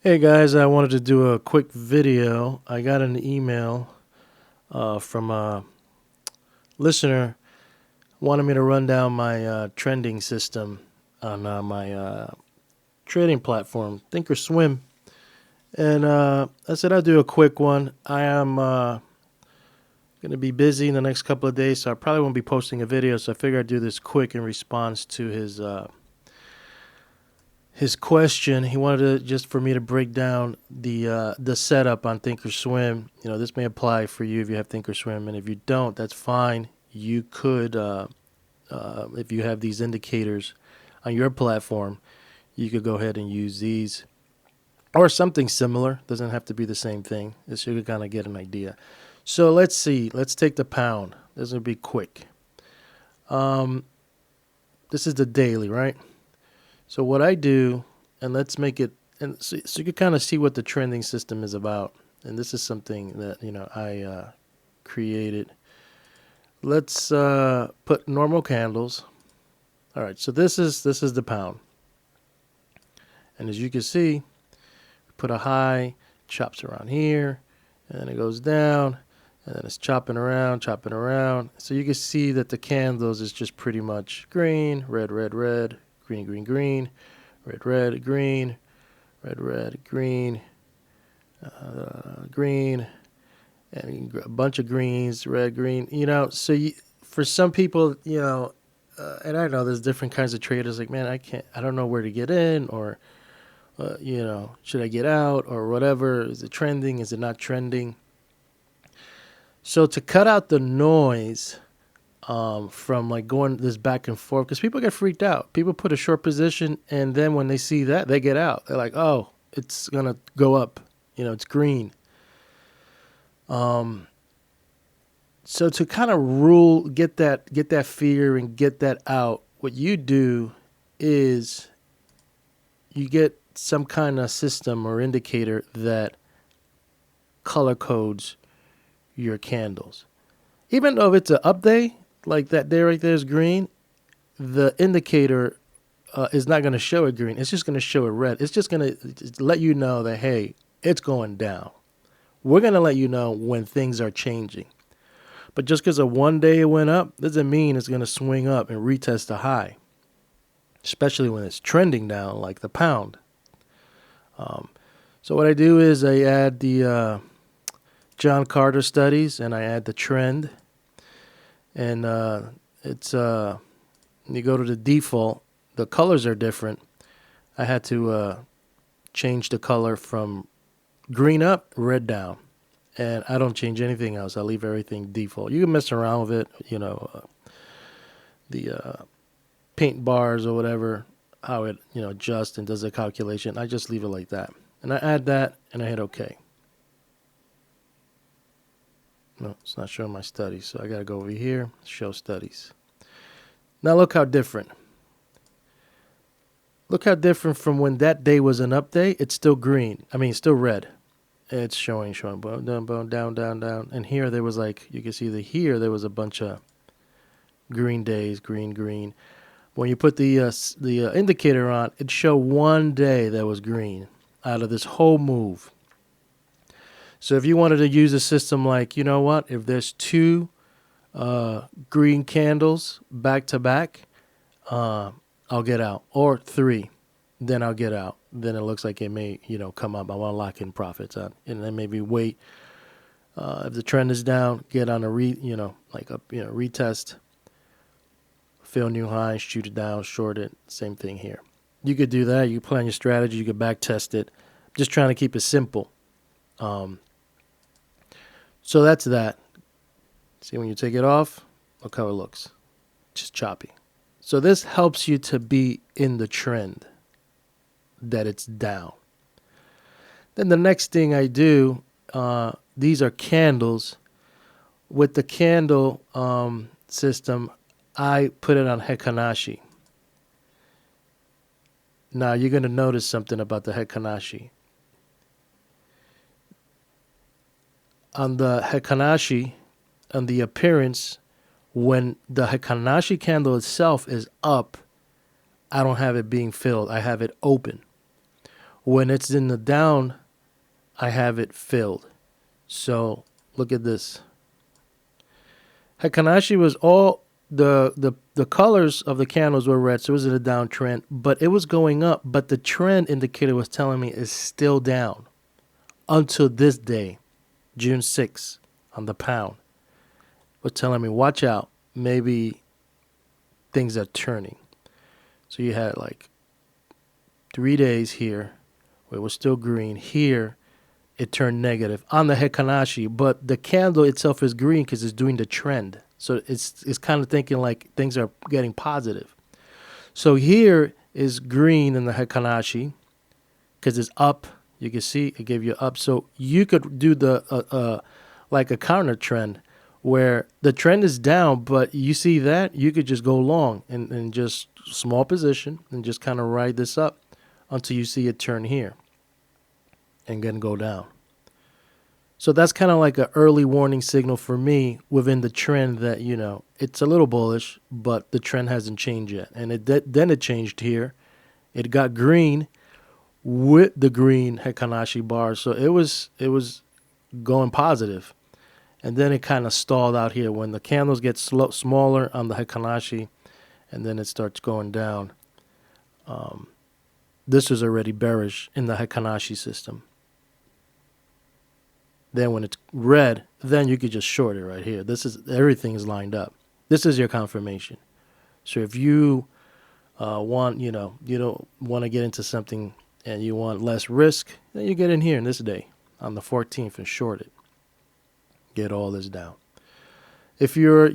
Hey guys, I wanted to do a quick video. I got an email from a listener wanted me to run down my trending system on my trading platform, Thinkorswim. And I said I'll do a quick one. I am going to be busy in the next couple of days, so I probably won't be posting a video. So I figured I'd do this quick in response to his question. He wanted just for me to break down the setup on Thinkorswim. You know, this may apply for you if you have Thinkorswim, and if you don't, that's fine. You could, if you have these indicators on your platform, you could go ahead and use these or something similar. Doesn't have to be the same thing. This you could kind of get an idea. So let's see. Let's take the pound. This will be quick. This is the daily, right? So what I do, and let's make it, and so you can kind of see what the trending system is about. And this is something that I created. Let's put normal candles. All right, so this is the pound, and as you can see, put a high, chops around here, and then it goes down, and then it's chopping around, chopping around. So you can see that the candles is just pretty much green, red, red, red. Green, green, green, red, red, green, red, red, green, green, and a bunch of greens, red, green. So for some people, and I know there's different kinds of traders. Like, man, I don't know where to get in, or should I get out, or whatever. Is it trending? Is it not trending? So to cut out the noise from like going this back and forth, because people get freaked out. People put a short position, and then when they see that, they get out. They're like, "Oh, it's gonna go up. It's green." So to kind of get that fear and get that out, what you do is you get some kind of system or indicator that color codes your candles. Even though if it's an up day, like that day right there is green, the indicator is not going to show it green. It's just going to show it red. It's just going to let you know that, hey, it's going down. We're going to let you know when things are changing. But just because of one day it went up doesn't mean it's going to swing up and retest a high, especially when it's trending down like the pound. So what I do is I add the John Carter studies, and I add the trend. And it's you go to the default, the colors are different. I had to change the color from green up, red down, and I don't change anything else. I leave everything default. You can mess around with it, the paint bars or whatever, how it adjusts and does the calculation. I just leave it like that, and I add that, and I hit OK. No, it's not showing my studies, so I got to go over here, show studies. Now look how different. Look how different from when that day was an update. It's still green. I mean, it's still red. It's showing, boom, down, boom, down, down, down. And here there was you can see here there was a bunch of green days, green, green. When you put the indicator on, it showed one day that was green out of this whole move. So if you wanted to use a system like, if there's two green candles back to back, I'll get out. Or three, then I'll get out. Then it looks like it may, come up. I want to lock in profits on, and then maybe wait. If the trend is down, get on a retest, fill new highs, shoot it down, short it. Same thing here. You could do that. You plan your strategy. You could back test it. Just trying to keep it simple. So that's that. See, when you take it off, look how it looks. Just choppy. So this helps you to be in the trend that it's down. Then the next thing I do, these are candles. With the candle system, I put it on Heikkanashi. Now you're going to notice something about the Heikkanashi. On the Heikkanashi, on the appearance, when the Heikkanashi candle itself is up, I don't have it being filled. I have it open. When it's in the down, I have it filled. So look at this. Heikin-Ashi was all the colors of the candles were red, so it was in a downtrend, but it was going up. But the trend indicator was telling me it's still down until this day, June 6th, on the pound. Was telling me, watch out, maybe things are turning. So you had like 3 days here where it was still green. Here, it turned negative on the Heikin-Ashi, but the candle itself is green because it's doing the trend. So it's kind of thinking like things are getting positive. So here is green in the Heikin-Ashi because it's up. You can see it gave you up. So you could do the like a counter trend where the trend is down, but you see that you could just go long and just small position and just kind of ride this up until you see it turn here and then go down. So that's kind of like an early warning signal for me within the trend that, you know, it's a little bullish, but the trend hasn't changed yet. And then it changed here. It got green with the green Heikin-Ashi bar. So it was going positive. And then it kind of stalled out here when the candles get smaller on the Heikin-Ashi and then it starts going down. This was already bearish in the Heikin-Ashi system. Then when it's red, then you could just short it right here. Everything is lined up. This is your confirmation. So if you want, you don't want to get into something and you want less risk, then you get in here in this day on the 14th and short it. Get all this down. If you're,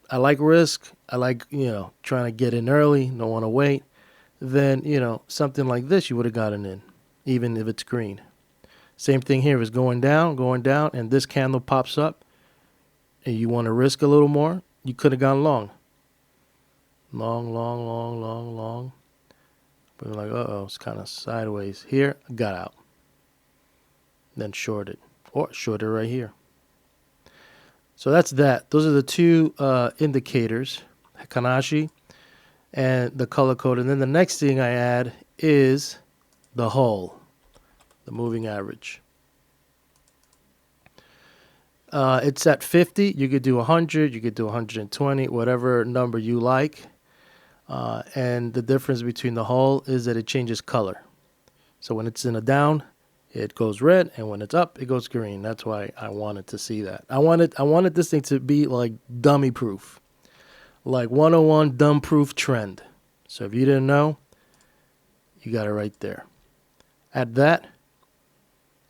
I like risk. I like, trying to get in early, don't want to wait. Then, something like this you would have gotten in, even if it's green. Same thing here is going down, and this candle pops up, and you want to risk a little more, you could have gone long. Long. But like, it's kind of sideways. Here, got out. Then shorted, or shorted right here. So that's that. Those are the two indicators, Heikin-Ashi and the color code. And then the next thing I add is the whole. The moving average. It's at 50. You could do 100. You could do 120, whatever number you like. And the difference between the whole is that it changes color. So when it's in a down, it goes red, and when it's up, it goes green. That's why I wanted to see that. I wanted this thing to be like dummy proof, like 101 dumb proof trend. So if you didn't know, you got it right there. Add that.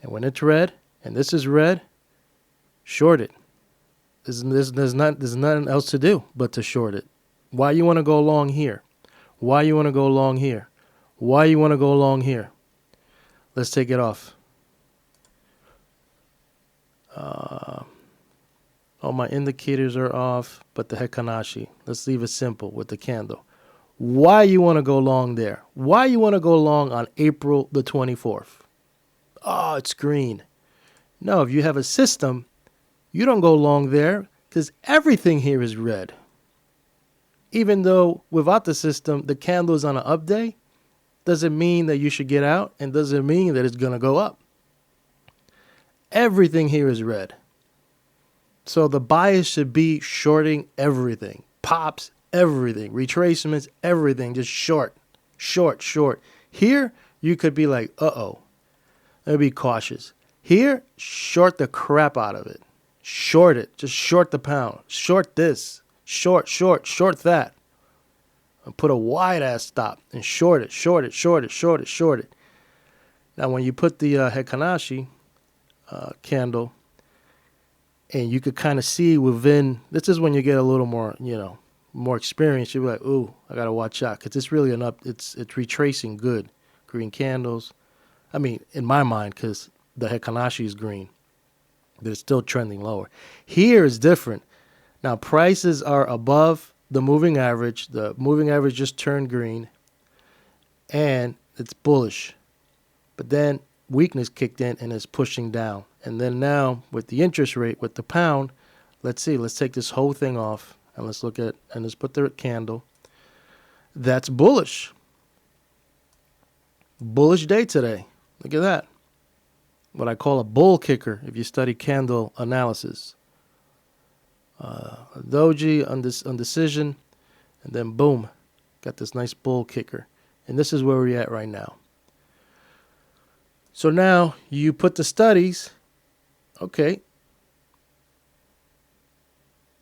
And when it's red, and this is red, short it. There's nothing else to do but to short it. Why you want to go long here? Why you want to go long here? Why you want to go long here? Let's take it off. All my indicators are off, but the Heikin-Ashi. Let's leave it simple with the candle. Why you want to go long there? Why you want to go long on April the 24th? Oh, it's green. No, if you have a system, you don't go long there because everything here is red. Even though without the system, the candle is on an up day, doesn't mean that you should get out and doesn't mean that it's going to go up. Everything here is red. So the bias should be shorting everything. Pops, everything. Retracements, everything. Just short. Here, you could be like, be cautious. Here, short the crap out of it. Short it. Just short the pound. Short this. Short that. And put a wide ass stop and short it. Now, when you put the Heikin-Ashi candle, and you could kind of see within, this is when you get a little more, more experience. You're like, ooh, I got to watch out because it's really it's retracing good. Green candles. I mean, in my mind, because the Heikin-Ashi is green, but it's still trending lower. Here is different. Now, prices are above the moving average. The moving average just turned green, and it's bullish. But then weakness kicked in, and it's pushing down. And then now, with the interest rate, with the pound, let's see. Let's take this whole thing off, and let's look at, and let's put the candle. That's bullish. Bullish day today. Look at that. What I call a bull kicker if you study candle analysis. Doji, undecision, and then boom, got this nice bull kicker. And this is where we're at right now. So now you put the studies, okay.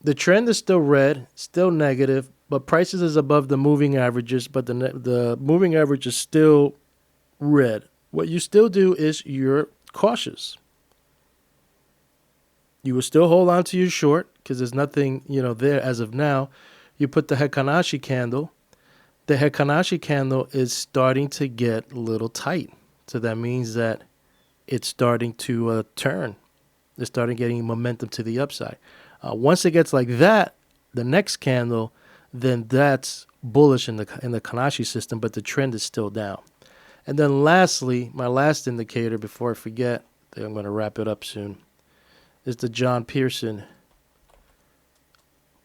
The trend is still red, still negative, but prices is above the moving averages, but the moving average is still red. What you still do is you're cautious. You will still hold on to your short because there's nothing, there as of now. You put the Heikkanashi candle. The Heikkanashi candle is starting to get a little tight. So that means that it's starting to turn. It's starting getting momentum to the upside. Once it gets like that, the next candle, then that's bullish in the Kanashi system, but the trend is still down. And then lastly, my last indicator before I forget, I think I'm going to wrap it up soon, is the John Pearson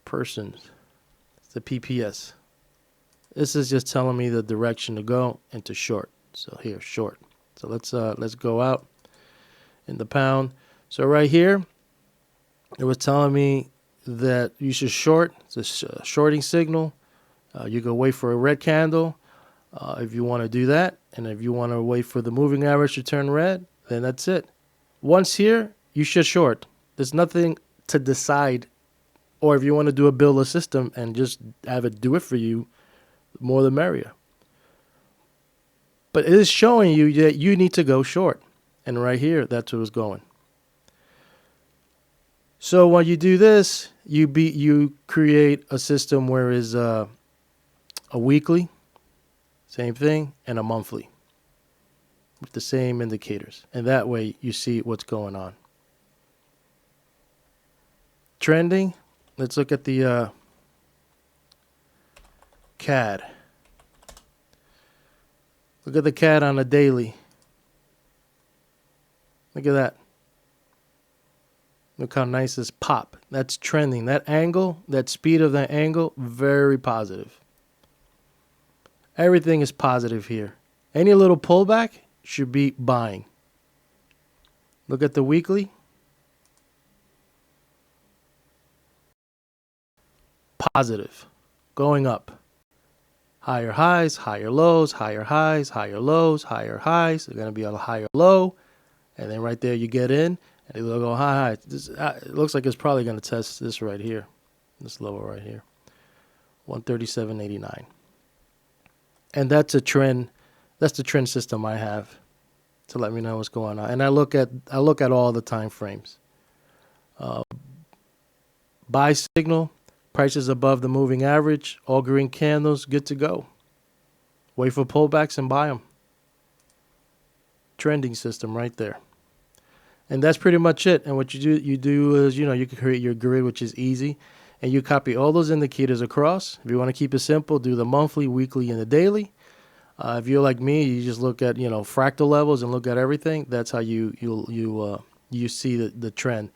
Persons. It's the PPS. This is just telling me the direction to go into short. So here, short. So let's go out in the pound. So right here, it was telling me that you should short. It's a shorting signal. You can wait for a red candle if you want to do that. And if you want to wait for the moving average to turn red, then that's it. Once here, you should short. There's nothing to decide. Or if you want to do a build a system and just have it do it for you, the more the merrier. But it is showing you that you need to go short. And right here, that's what it's going. So when you do this, you create a system where is a weekly, same thing, and a monthly with the same indicators. And that way you see what's going on. Trending, let's look at the CAD. Look at the CAD on a daily. Look at that. Look how nice this pop. That's trending. That angle, that speed of that angle, very positive. Everything is positive here. Any little pullback should be buying. Look at the weekly. Positive. Going up. Higher highs, higher lows, higher highs, higher lows, higher highs. They're going to be on a higher low. And then right there you get in. And it'll go high. This, it looks like it's probably going to test this right here. This lower right here. 137.89. And that's a trend. That's the trend system I have to let me know what's going on. And I look at all the time frames. Buy signal, prices above the moving average, all green candles, good to go. Wait for pullbacks and buy them. Trending system right there. And that's pretty much it. And what you do is, you can create your grid, which is easy. And you copy all those indicators across. If you want to keep it simple, do the monthly, weekly, and the daily. If you're like me, you just look at, fractal levels and look at everything. That's how you see the trend.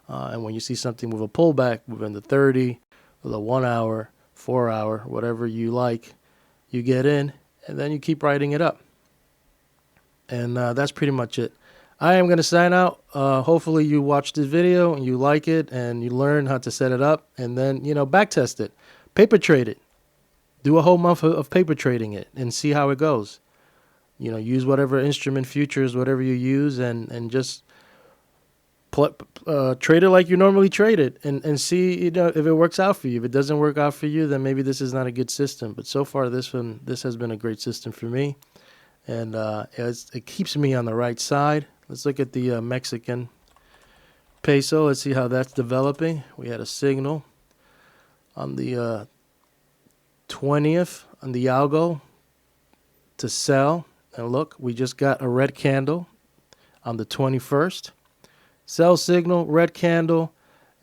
And when you see something with a pullback within the 30, the 1 hour, 4 hour, whatever you like, you get in, and then you keep writing it up. And that's pretty much it. I am going to sign out. Hopefully you watch this video and you like it and you learn how to set it up and then, back test it. Paper trade it. Do a whole month of paper trading it and see how it goes. Use whatever instrument futures, whatever you use and just trade it like you normally trade it and see, if it works out for you. If it doesn't work out for you, then maybe this is not a good system. But so far this has been a great system for me. And it keeps me on the right side. Let's look at the Mexican peso. Let's see how that's developing. We had a signal on the 20th on the algo to sell. And look, we just got a red candle on the 21st. Sell signal, red candle.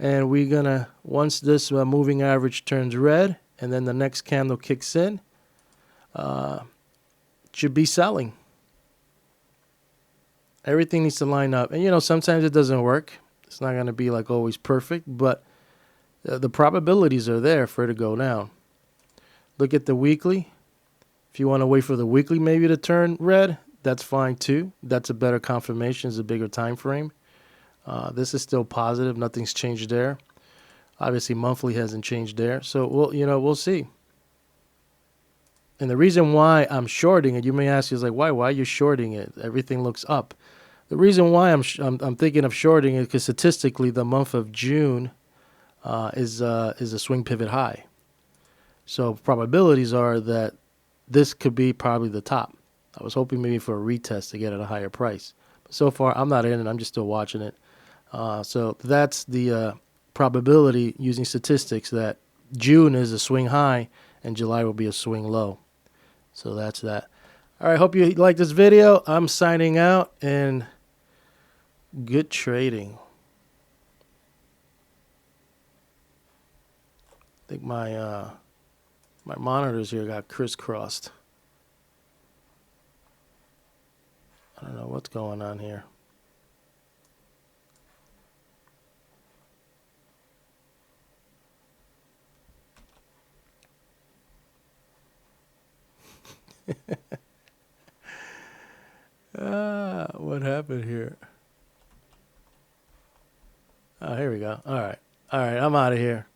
And we're going to, once this moving average turns red, and then the next candle kicks in, should be selling. Everything needs to line up. And, sometimes it doesn't work. It's not going to be like always perfect, but the probabilities are there for it to go down. Look at the weekly. If you want to wait for the weekly maybe to turn red, That's fine too. That's a better confirmation. It's a bigger time frame. This is still positive. Nothing's changed there. Obviously, monthly hasn't changed there. So we'll see. And the reason why I'm shorting it, you may ask, is like, why? Why are you shorting it? Everything looks up. The reason why I'm thinking of shorting it because statistically, the month of June is a swing pivot high. So probabilities are that this could be probably the top. I was hoping maybe for a retest to get at a higher price. But so far, I'm not in it. I'm just still watching it. So that's the probability using statistics that June is a swing high and July will be a swing low. So that's that. All right, hope you like this video. I'm signing out and good trading. I think my monitors here got crisscrossed. I don't know what's going on here. What happened here? Oh, here we go. All right. I'm out of here.